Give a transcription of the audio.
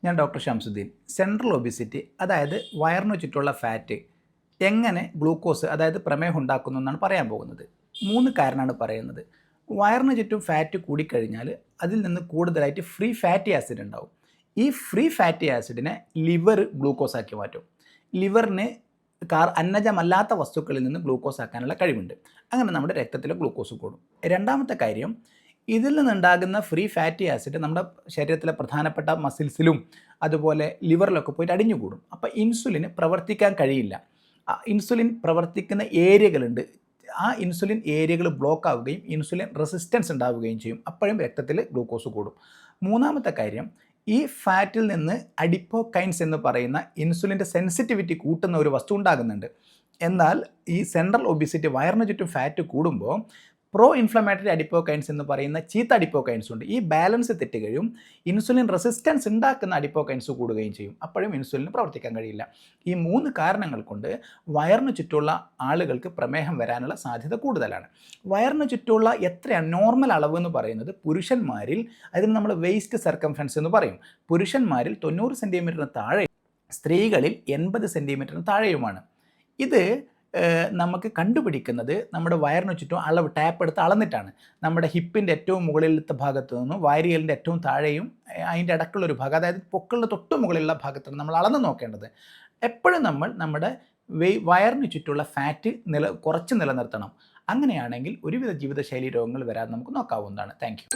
ഞാൻ doctor Shamsuddin. Central obesity അതായത് വയറിനു ചുറ്റുള്ള fat എങ്ങനെ ഗ്ലൂക്കോസ് അതായത് പ്രമേഹം ഉണ്ടാക്കുന്നു എന്നാണ് പറയാൻ പോകുന്നത്. 3 കാരണമാണ് പറയുന്നത്. വയറിന് ചുറ്റും ഫാറ്റ് കൂടിക്കഴിഞ്ഞാൽ അതിൽ നിന്ന് കൂടുതലായിട്ട് ഫ്രീ ഫാറ്റി ആസിഡ് ഉണ്ടാവും. ഈ ഫ്രീ ഫാറ്റി ആസിഡിനെ ലിവർ ഗ്ലൂക്കോസ് ആക്കി മാറ്റും. ലിവറിന് അന്നജമല്ലാത്ത വസ്തുക്കളിൽ നിന്ന് ഗ്ലൂക്കോസ് ആക്കാനുള്ള കഴിവുണ്ട്. അങ്ങനെ നമ്മുടെ രക്തത്തിലെ ഗ്ലൂക്കോസ് കൂടും. രണ്ടാമത്തെ കാര്യം, ഇതിൽ നിന്നുണ്ടാകുന്ന ഫ്രീ ഫാറ്റി ആസിഡ് നമ്മുടെ ശരീരത്തിലെ പ്രധാനപ്പെട്ട മസിൽസിലും അതുപോലെ ലിവറിലൊക്കെ പോയിട്ട് അടിഞ്ഞുകൂടും. അപ്പോൾ ഇൻസുലിന് പ്രവർത്തിക്കാൻ കഴിയില്ല. ഇൻസുലിൻ പ്രവർത്തിക്കുന്ന ഏരിയകളുണ്ട്. ആ ഇൻസുലിൻ ഏരിയകൾ ബ്ലോക്ക് ആവുകയും ഇൻസുലിൻ റെസിസ്റ്റൻസ് ഉണ്ടാവുകയും ചെയ്യും. അപ്പോഴും രക്തത്തിൽ ഗ്ലൂക്കോസ് കൂടും. മൂന്നാമത്തെ കാര്യം, ഈ ഫാറ്റിൽ നിന്ന് അഡിപ്പോകൈൻസ് എന്ന് പറയുന്ന ഇൻസുലിൻ്റെ സെൻസിറ്റിവിറ്റി കൂട്ടുന്ന ഒരു വസ്തു ഉണ്ടാകുന്നുണ്ട്. എന്നാൽ ഈ സെൻട്രൽ ഒബിസിറ്റി വയറിന് ചുറ്റും ഫാറ്റ് കൂടുമ്പോൾ പ്രോ ഇൻഫ്ലമേറ്ററി അഡിപ്പോകൈൻസ് എന്ന് പറയുന്ന ചീത്ത അഡിപ്പോകൈൻസ് ഉണ്ട്. ഈ ബാലൻസ് തെറ്റുകയും ഇൻസുലിൻ റെസിസ്റ്റൻസ് ഉണ്ടാക്കുന്ന അഡിപ്പോകൈൻസ് കൂടുകയും ചെയ്യും. അപ്പോഴും ഇൻസുലിന് പ്രവർത്തിക്കാൻ കഴിയില്ല. ഈ 3 കാരണങ്ങൾ കൊണ്ട് വയറിന് ചുറ്റുള്ള ആളുകൾക്ക് പ്രമേഹം വരാനുള്ള സാധ്യത കൂടുതലാണ്. വയറിന് ചുറ്റുള്ള എത്രയാണ് നോർമൽ അളവ് എന്ന് പറയുന്നത്, പുരുഷന്മാരിൽ അതിന് നമ്മൾ വെയ്സ്റ്റ് സർക്കംഫറൻസ് എന്ന് പറയും. പുരുഷന്മാരിൽ 90 സെൻറ്റിമീറ്ററിന് താഴെ, സ്ത്രീകളിൽ 80 സെൻറ്റിമീറ്ററിന് താഴെയുമാണ്. ഇത് നമുക്ക് കണ്ടുപിടിക്കുന്നത് നമ്മുടെ വയറിന് ചുറ്റും അളവ് ടാപ്പ് എടുത്ത് അളന്നിട്ടാണ്. നമ്മുടെ ഹിപ്പിൻ്റെ ഏറ്റവും മുകളിലത്തെ ഭാഗത്തു നിന്നും വാരിയലിൻ്റെ ഏറ്റവും താഴെയും അതിൻ്റെ ഇടക്കുള്ളൊരു ഭാഗം, അതായത് പൊക്കളിൻ്റെ തൊട്ട് മുകളിലുള്ള ഭാഗത്താണ് നമ്മൾ അളന്ന് നോക്കേണ്ടത്. എപ്പോഴും നമ്മൾ നമ്മുടെ വയറിന് ചുറ്റുള്ള ഫാറ്റ് കുറച്ച് നിലനിർത്തണം. അങ്ങനെയാണെങ്കിൽ ഒരുവിധ ജീവിതശൈലി രോഗങ്ങൾ വരാതെ നമുക്ക് നോക്കാവുന്നതാണ്. Thank you.